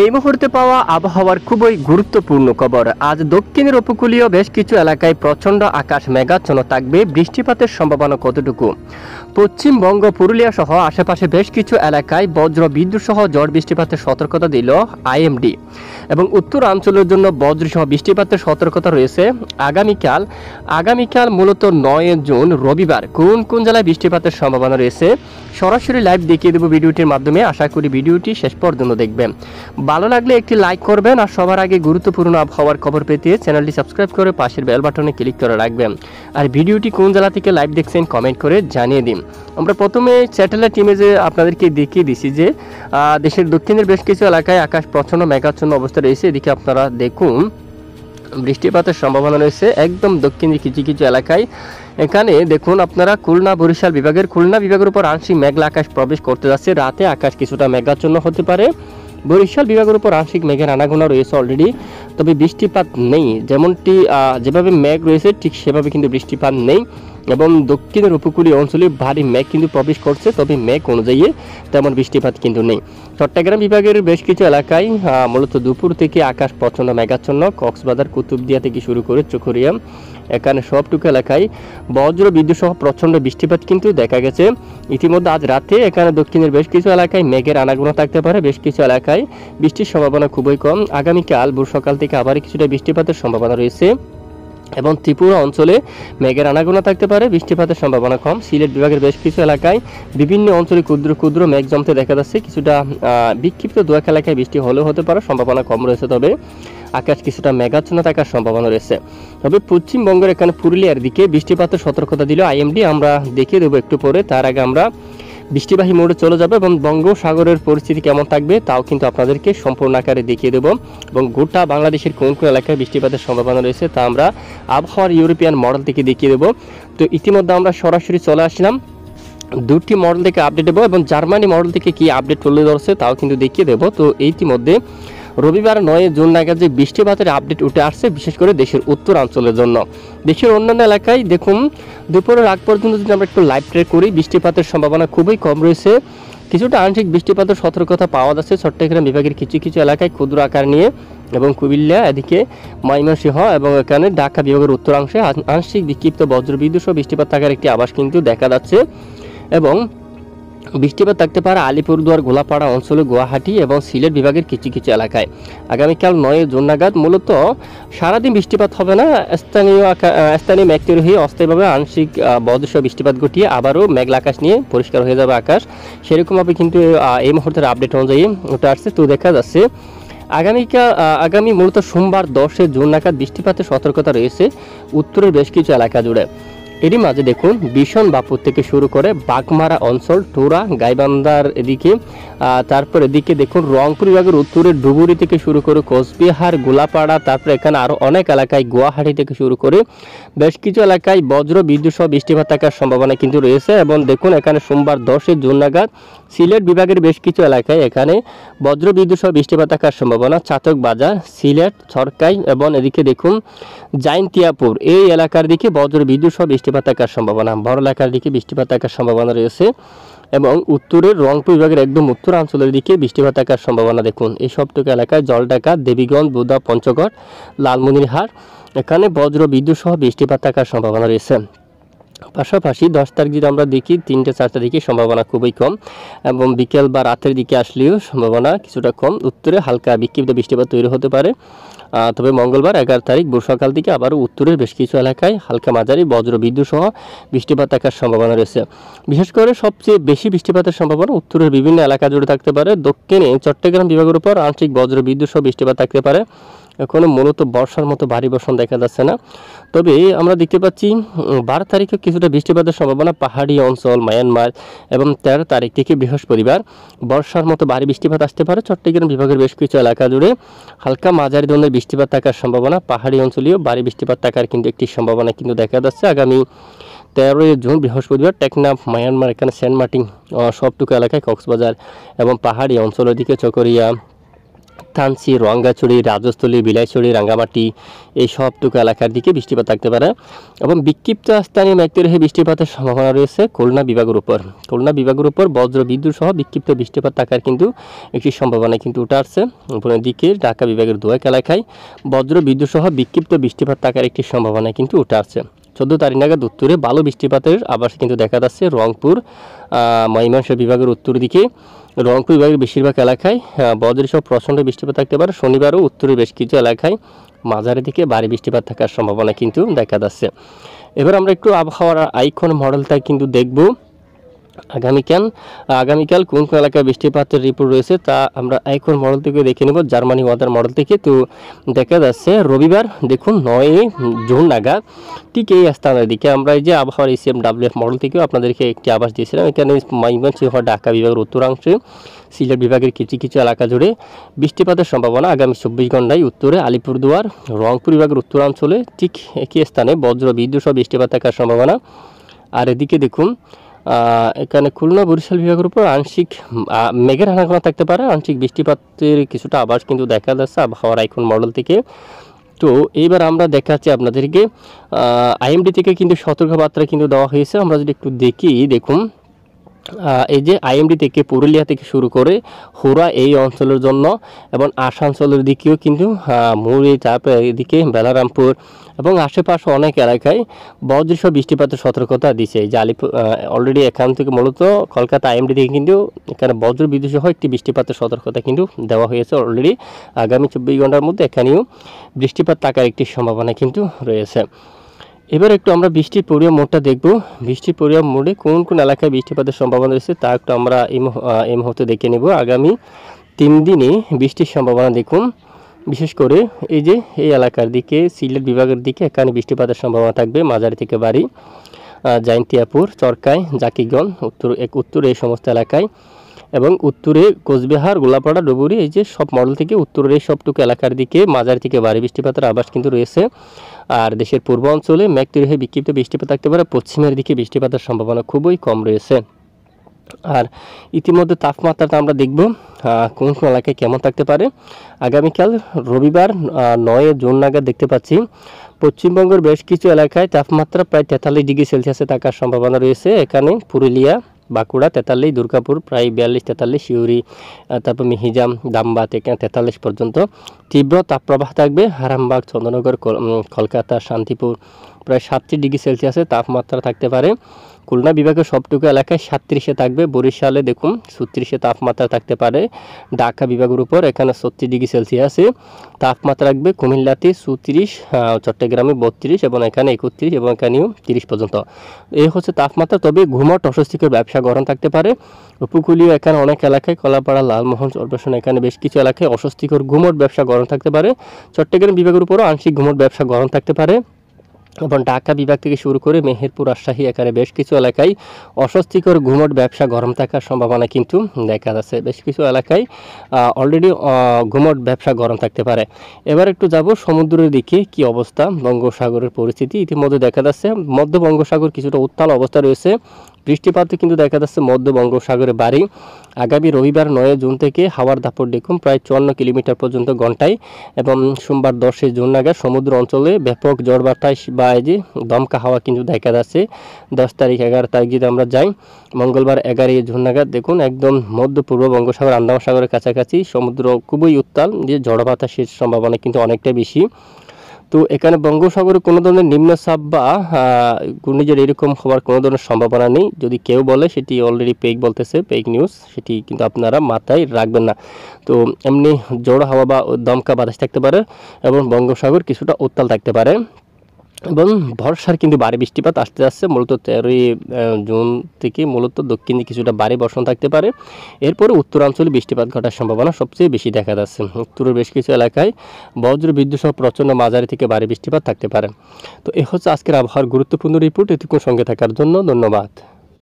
এই মুহূর্তে পাওয়া আবহাওয়ার খুবই গুরুত্বপূর্ণ খবর। আজ দক্ষিণের উপকূলীয় বেশ কিছু এলাকায় প্রচণ্ড আকাশ মেঘাচ্ছন্ন থাকবে। বৃষ্টিপাতের সম্ভাবনা কতটুকু? পশ্চিমবঙ্গ, পুরুলিয়া সহ আশেপাশে বেশ কিছু এলাকায় বজ্র বিদ্যুৎ সহ ঝড় বৃষ্টিপাতের সতর্কতা দিল আইএমডি এবং উত্তরাঞ্চলের জন্য বজ্র সহ বৃষ্টিপাতের সতর্কতা রয়েছে। আগামীকাল মূলত 9 জুন রবিবার কোন কোন জেলায় বৃষ্টিপাতের সম্ভাবনা রয়েছে সরাসরি লাইভ দেখিয়ে দেবো ভিডিওটির মাধ্যমে। আশা করি ভিডিওটি শেষ পর্যন্ত দেখবেন। ভালো লাগলে একটি লাইক করবেন আর সবার আগে গুরুত্বপূর্ণ আবহাওয়ার খবর পেতে চ্যানেলটি সাবস্ক্রাইব করে পাশের বেল বাটনে ক্লিক করে রাখবেন। আর ভিডিওটি কোন জেলা থেকে লাইভ দেখছেন কমেন্ট করে জানিয়ে দিন। আমরা প্রথমে স্যাটেলাইট ইমেজে আপনাদেরকে দেখিয়ে দিছি যে দেশের দক্ষিণের বেশ কিছু এলাকায় আকাশ প্রচণ্ড মেঘাচ্ছন্ন অবস্থা রয়েছে। এদিকে আপনারা দেখুন বৃষ্টিপাতের সম্ভাবনা রয়েছে একদম দক্ষিণের কিছু কিছু এলাকায়। এখানে দেখুন আপনারা খুলনা বরিশাল বিভাগের উপর আংশিক মেঘলা আকাশ প্রবেশ করতে যাচ্ছে। রাতে আকাশ কিছুটা মেঘাচ্ছন্ন হতে পারে। বরিশাল বিভাগের উপর আংশিক মেঘের আনাগোনা রয়েছে অলরেডি, তবে বৃষ্টিপাত নেই। যেভাবে মেঘ রয়েছে ঠিক সেভাবে কিন্তু বৃষ্টিপাত নেই এবং দক্ষিণের উপকূলীয় অঞ্চলে ভারী মেঘ কিন্তু প্রবেশ করছে, তবে মেঘ অনুযায়ী তেমন বৃষ্টিপাত কিন্তু নেই। চট্টগ্রাম বিভাগের বেশ কিছু এলাকায় মূলত দুপুর থেকে আকাশ প্রচণ্ড মেঘাচ্ছন্ন। কক্সবাজার, কুতুবদিয়া থেকে শুরু করে চকরিয়া, এখানে সবটুকু এলাকায় বজ্র বিদ্যুৎ সহ প্রচণ্ড বৃষ্টিপাত কিন্তু দেখা গেছে। ইতিমধ্যে আজ রাতে এখানে দক্ষিণের বেশ কিছু এলাকায় মেঘের আনাগোনা থাকতে পারে, বেশ কিছু এলাকায় বৃষ্টির সম্ভাবনা খুবই কম। আগামীকাল ভোর সকাল থেকে আবার কিছুটা বৃষ্টিপাতের সম্ভাবনা রয়েছে এবং ত্রিপুরা অঞ্চলে মেঘের আনাগোনা থাকতে পারে, বৃষ্টিপাতের সম্ভাবনা কম। সিলেট বিভাগের বেশ কিছু এলাকায় বিভিন্ন অঞ্চলে ক্ষুদ্র ক্ষুদ্র মেঘ জমতে দেখা যাচ্ছে। কিছুটা বিক্ষিপ্ত দু-এক এলাকায় বৃষ্টি হলেও হতে পারে, সম্ভাবনা কম রয়েছে, তবে আকাশ কিছুটা মেঘাচ্ছন্ন থাকার সম্ভাবনা রয়েছে। তবে পশ্চিমবঙ্গের এখানে পুরুলিয়ার দিকে বৃষ্টিপাতের সতর্কতা দিল আইএমডি, আমরা দেখিয়ে দেবো একটু পরে। তার আগে আমরা বৃষ্টিবাহী মোড়ে চলে যাবে এবং বঙ্গোপসাগরের পরিস্থিতি কেমন থাকবে তাও কিন্তু আপনাদেরকে সম্পূর্ণ আকারে দেখিয়ে দেবো এবং গোটা বাংলাদেশের কোন কোন এলাকায় বৃষ্টিপাতের সম্ভাবনা রয়েছে তা আমরা আবহাওয়ার ইউরোপিয়ান মডেল থেকে দেখিয়ে দেবো। তো ইতিমধ্যে আমরা সরাসরি চলে আসলাম দুটি মডেল থেকে আপডেট দেবো এবং জার্মানি মডেল থেকে কি আপডেট তুলে ধরছে তাও কিন্তু দেখিয়ে দেবো। তো ইতিমধ্যে রবিবার 9 জুন নাগাদ যে বৃষ্টিপাতের আপডেট উঠে আসছে, বিশেষ করে দেশের উত্তরাঞ্চলের জন্য। দেশের অন্যান্য এলাকায় দেখুন দুপুরের আগ পর্যন্ত যদি আমরা একটু লাইভ ট্রেক করি, বৃষ্টিপাতের সম্ভাবনা খুবই কম রয়েছে। কিছুটা আংশিক বৃষ্টিপাতের সতর্কতা পাওয়া যাচ্ছে চট্টগ্রাম বিভাগের কিছু কিছু এলাকায় ক্ষুদ্র আকার নিয়ে এবং কুমিল্লা, এদিকে ময়মনসিংহ এবং এখানে ঢাকা বিভাগের উত্তরাংশে আংশিক বিক্ষিপ্ত বজ্রবিদ্যুৎ সহ বৃষ্টিপাত থাকার একটি আভাস কিন্তু দেখা যাচ্ছে এবং বৃষ্টিপাত থাকতে পারে আলিপুরদুয়ার, গোলাপাড়া অঞ্চলে, গুয়াহাটি এবং সিলেট বিভাগের কিছু কিছু এলাকায়। আগামীকাল 9 জুন নাগাদ মূলত সারাদিন বৃষ্টিপাত হবে না, স্থানীয় মেঘ তৈরি হয়ে অস্থায়ীভাবে আংশিক বজ্রসহ বৃষ্টিপাত ঘটিয়ে আবারও মেঘলা আকাশ নিয়ে পরিষ্কার হয়ে যাবে আকাশ। সেরকমভাবে কিন্তু এই মুহূর্তের আপডেট অনুযায়ী ওটা আসছে। তো দেখা যাচ্ছে আগামী মূলত সোমবার 10 জুন নাগাদ বৃষ্টিপাতের সতর্কতা রয়েছে উত্তরের বেশ কিছু এলাকা জুড়ে। এরই মাঝে দেখুন ভীষণ বাপুর থেকে শুরু করে বাগমারা অঞ্চল, টোরা, গাইবান্ধার এদিকে, তারপর এদিকে দেখুন রংপুর বিভাগের উত্তরের ডুবুরি থেকে শুরু করে কোচবিহার, গোলাপাড়া, তারপর এখানে আরও অনেক এলাকায় গুয়াহাটি থেকে শুরু করে বেশ কিছু এলাকায় বজ্র বিদ্যুৎ সহ বৃষ্টিপাত থাকার সম্ভাবনা কিন্তু রয়েছে। এবং দেখুন এখানে সোমবার 10 জুন নাগাদ সিলেট বিভাগের বেশ কিছু এলাকায় এখানে বজ্র বিদ্যুৎ সহ বৃষ্টিপাত থাকার সম্ভাবনা। চাতক বাজার, সিলেট, ছরকাই এবং এদিকে দেখুন জাইন্তিয়াপুর এই এলাকার দিকে বজ্র বিদ্যুৎ সহ বৃষ্টিপাত থাকার সম্ভাবনা। বড় এলাকার দিকে বৃষ্টিপাত থাকার সম্ভাবনা রয়েছে এবং উত্তরের রংপুর বিভাগের একদম উত্তরাঞ্চলের দিকে বৃষ্টিপাত থাকার সম্ভাবনা। দেখুন এই সবটুকু এলাকায় জলঢাকা, দেবীগঞ্জ, বুধা, পঞ্চগড়, লালমনিরহাট এখানে বজ্র বিদ্যুৎ সহ বৃষ্টিপাত থাকার সম্ভাবনা রয়েছে। পাশাপাশি 10 তারিখ যদি আমরা দেখি 3-4টা দিকে সম্ভাবনা খুবই কম এবং বিকেল বা রাতের দিকে আসলেও সম্ভাবনা কিছুটা কম। উত্তরে হালকা বিক্ষিপ্ত বৃষ্টিপাত তৈরি হতে পারে, তবে মঙ্গলবার 11 তারিখ ভোর সকাল থেকে আবারও উত্তরের বেশ কিছু এলাকায় হালকা মাঝারি বজ্র বিদ্যুৎ সহ বৃষ্টিপাত থাকার সম্ভাবনা রয়েছে। বিশেষ করে সবচেয়ে বেশি বৃষ্টিপাতের সম্ভাবনা উত্তরের বিভিন্ন এলাকা জুড়ে থাকতে পারে। দক্ষিণে চট্টগ্রাম বিভাগের উপর আংশিক বজ্র বিদ্যুৎ সহ বৃষ্টিপাত থাকতে পারে। এখনো মূলত বর্ষার মতো ভারী বর্ষণ দেখা যাচ্ছে না, তবে আমরা দেখতে পাচ্ছি 12 তারিখে কিছুটা বৃষ্টিপাতের সম্ভাবনা পাহাড়ি অঞ্চল, মায়ানমার এবং 13 তারিখ থেকে বৃহস্পতিবার বর্ষার মতো ভারী বৃষ্টিপাত আসতে পারে। চট্টগ্রাম বিভাগের বেশ কিছু এলাকা জুড়ে হালকা মাঝারি ধরনের বৃষ্টিপাত থাকার সম্ভাবনা, পাহাড়ি অঞ্চলেও ভারী বৃষ্টিপাত থাকার কিন্তু একটি সম্ভাবনা কিন্তু দেখা যাচ্ছে। আগামী 13 জুন বৃহস্পতিবার টেকনাফ, মায়ানমার, এখানে সেন্ট মার্টিন সবটুকু এলাকায়, কক্সবাজার এবং পাহাড়ি অঞ্চলের দিকে চকরিয়া, থানচি, রঙ্গাছড়ি, রাজস্থলী, বিলাইছড়ি, রাঙ্গামাটি এই সবটুকু এলাকার দিকে বৃষ্টিপাত থাকতে পারে এবং বিক্ষিপ্ত স্থানীয় মেঘ বৃষ্টিপাতের সম্ভাবনা রয়েছে খুলনা বিভাগের উপর বজ্র বিদ্যুৎ সহ বিক্ষিপ্ত বৃষ্টিপাত থাকার কিন্তু একটি সম্ভাবনা কিন্তু উঠে আসছে। উপরের দিকে ঢাকা বিভাগের দু এক এলাকায় বজ্র বিদ্যুৎ সহ বিক্ষিপ্ত বৃষ্টিপাত থাকার একটি সম্ভাবনা কিন্তু উঠে আসছে। 14 তারিখ নাগাদ উত্তরে ভালো বৃষ্টিপাতের আভাস কিন্তু দেখা যাচ্ছে রংপুর, ময়মনসিংহ বিভাগের উত্তর দিকে, রংপুর বিভাগের বেশিরভাগ এলাকায় বজ্র সহ প্রচণ্ড বৃষ্টিপাত থাকতে পারে। শনিবারও উত্তরের বেশ কিছু এলাকায় মাঝারি থেকে ভারী বৃষ্টিপাত থাকার সম্ভাবনা কিন্তু দেখা যাচ্ছে। এবার আমরা একটু আবহাওয়ার আইকন মডেলটা কিন্তু দেখব। আগামীকাল কোন কোন এলাকায় বৃষ্টিপাতের রিপোর্ট রয়েছে তা আমরা আইকন মডেল থেকে দেখে নেব, জার্মানি ওয়াদার মডেল থেকে। তো দেখা যাচ্ছে রবিবার দেখুন 9 জুন নাগাদ ঠিক এই স্থানের দিকে আমরা এই যে আবহাওয়ার ECMWF মডেল থেকেও আপনাদেরকে একটি আভাস দিয়েছিলাম। এখানে ময়মনসিংহ, ঢাকা বিভাগের উত্তরাংশে, সিলেট বিভাগের কিছু কিছু এলাকা জুড়ে বৃষ্টিপাতের সম্ভাবনা আগামী 24 ঘন্টায় উত্তরে আলিপুরদুয়ার, রংপুর বিভাগের উত্তরাঞ্চলে ঠিক একই স্থানে বজ্র বিদ্যুৎ সহ বৃষ্টিপাত থাকার সম্ভাবনা। আর এদিকে দেখুন এখানে খুলনা, বরিশাল বিভাগের উপর আংশিক মেঘের আনাগোনা থাকতে পারে, আংশিক বৃষ্টিপাতের কিছুটা আভাস কিন্তু দেখা যাচ্ছে আবহাওয়ার আইকন মডেল থেকে। তো এইবার আমরা দেখাচ্ছি আপনাদেরকে IMD থেকে কিন্তু সতর্কবার্তা কিন্তু দেওয়া হয়েছে। আমরা যদি একটু দেখুন এই যে IMD থেকে পুরুলিয়া থেকে শুরু করে হুরা এই অঞ্চলের জন্য এবং আসানসোলের দিকেও কিন্তু মুড়ি, তারপরে এদিকে বেলারামপুর এবং আশেপাশে অনেক এলাকায় বজ্রসহ বৃষ্টিপাতের সতর্কতা দিচ্ছে। এই যে অলরেডি এখান থেকে মূলত কলকাতা IMD থেকে কিন্তু এখানে বজ্র বিদ্যুৎ সহ একটি বৃষ্টিপাতের সতর্কতা কিন্তু দেওয়া হয়েছে অলরেডি। আগামী 24 ঘন্টার মধ্যে এখানেও বৃষ্টিপাত থাকার একটি সম্ভাবনা কিন্তু রয়েছে। এবার একটু আমরা বৃষ্টির পরিমাণ মোডটা দেখব। বৃষ্টির পরিমাণ মোডে কোন কোন এলাকায় বৃষ্টিপাতের সম্ভাবনা রয়েছে তা একটু আমরা এই মুহূর্তে দেখে নেব। আগামী 3 দিনে বৃষ্টির সম্ভাবনা দেখুন, বিশেষ করে এই যে এই এলাকার দিকে, সিলেট বিভাগের দিকে এখানে বৃষ্টিপাতের সম্ভাবনা থাকবে মাঝারি থেকে ভারী। জয়ন্তিয়াপুর, চরকায়, জাকিগঞ্জ, উত্তর এই সমস্ত এলাকায় এবং উত্তরে কোচবিহার, গোলাপাড়া, ডুবুরি এই যে সব মডেল থেকে উত্তরের এই সবটুকু এলাকার দিকে মাঝারি থেকে ভারী বৃষ্টিপাতের আভাস কিন্তু রয়েছে। আর দেশের পূর্ব অঞ্চলে মেঘ তৈরি হয়ে বিক্ষিপ্ত বৃষ্টিপাত থাকতে পারে, পশ্চিমের দিকে বৃষ্টিপাতের সম্ভাবনা খুবই কম রয়েছে। আর ইতিমধ্যে তাপমাত্রাটা আমরা দেখব কোন কোন এলাকায় কেমন থাকতে পারে। আগামীকাল রবিবার 9 জুন নাগাদ দেখতে পাচ্ছি পশ্চিমবঙ্গের বেশ কিছু এলাকায় তাপমাত্রা প্রায় 43 ডিগ্রি সেলসিয়াসে থাকার সম্ভাবনা রয়েছে। এখানে পুরুলিয়া, বাঁকুড়া 43, দুর্গাপুর প্রায় 42-43, শিউরি, তারপর মিহিজাম, দামবাত এখানে 43 পর্যন্ত তীব্র তাপপ্রবাহ থাকবে। আরামবাগ, চন্দ্রনগর, কলকাতা, শান্তিপুর প্রায় 37 ডিগ্রি সেলসিয়াসে তাপমাত্রা থাকতে পারে। খুলনা বিভাগের সবটুকু এলাকায় 37-এ থাকবে। বরিশালে দেখুন 36-এ তাপমাত্রা থাকতে পারে। ঢাকা বিভাগের উপর এখানে 36 ডিগ্রি সেলসিয়াসে তাপমাত্রা রাখবে। কুমিল্লাতে 34, চট্টগ্রামে 32 এবং এখানে 31 এবং এখানেও 30 পর্যন্ত। এই হচ্ছে তাপমাত্রা। তবে ঘুমট অস্বস্তিকর ব্যবসা গরম থাকতে পারে। উপকূলীয় এখানে অনেক এলাকায় কলাপাড়া, লালমোহন, চরপেশন এখানে বেশ কিছু এলাকায় অস্বস্তিকর ঘুমট ব্যবসা গরম থাকতে পারে। চট্টগ্রাম বিভাগের উপরও আংশিক ঘুমট ব্যবসা গরম থাকতে পারে এবং ঢাকা বিভাগ থেকে শুরু করে মেহেরপুর, রাজশাহী এখানে বেশ কিছু এলাকায় অস্বস্তিকর ঘুমট ব্যবসা গরম থাকার সম্ভাবনা কিন্তু দেখা যাচ্ছে। বেশ কিছু এলাকায় অলরেডি ঘুমট ব্যবসা গরম থাকতে পারে। এবার একটু যাব সমুদ্রের দিকে, কি অবস্থা বঙ্গোপসাগরের পরিস্থিতি। ইতিমধ্যে দেখা যাচ্ছে মধ্য বঙ্গোপসাগর কিছুটা উত্তাল অবস্থা রয়েছে। বৃষ্টিপাতে কিন্তু দেখা যাচ্ছে মধ্য বঙ্গোপসাগরে বাড়ি। আগামী রবিবার 9 জুন থেকে হাওয়ার দাপট দেখুন প্রায় 54 কিলোমিটার পর্যন্ত ঘন্টায় এবং সোমবার 10 জুন নাগাদ সমুদ্র অঞ্চলে ব্যাপক ঝড় বাতাস বা এই যে দমকা হাওয়া কিন্তু দেখা যাচ্ছে। 10 তারিখ 11 তারিখ যদি আমরা যাই, মঙ্গলবার 11 জুন নাগাদ দেখুন একদম মধ্য পূর্ব বঙ্গোপসাগর, আন্দামান সাগরের কাছাকাছি সমুদ্র খুবই উত্তাল, যে ঝড় বাতাসের সম্ভাবনা কিন্তু অনেকটা বেশি। তো এখানে বঙ্গোপসাগরে কোনো ধরনের নিম্নচাপ বা ঘূর্ণিঝড় এরকম হওয়ার কোনো ধরনের সম্ভাবনা নেই। যদি কেউ বলে সেটি অলরেডি পেক বলতেছে, পেক নিউজ, সেটি কিন্তু আপনারা মাথায় রাখবেন না। তো এমনি জোড়ো হাওয়া বা দমকা বাতাস থাকতে পারে এবং বঙ্গোপসাগর কিছুটা উত্তাল থাকতে পারে এবং বর্ষার কিন্তু ভারী বৃষ্টিপাত আসতে যাচ্ছে। মূলত 13 জুন থেকে মূলত দক্ষিণে কিছুটা ভারী বর্ষণ থাকতে পারে। এরপরে উত্তরাঞ্চলে বৃষ্টিপাত ঘটার সম্ভাবনা সবচেয়ে বেশি দেখা যাচ্ছে। উত্তরের বেশ কিছু এলাকায় বজ্র বিদ্যুৎ সহ প্রচণ্ড মাঝারি থেকে ভারী বৃষ্টিপাত থাকতে পারে। তো এ হচ্ছে আজকের আবহাওয়ার গুরুত্বপূর্ণ রিপোর্ট। এটুকু সঙ্গে থাকার জন্য ধন্যবাদ।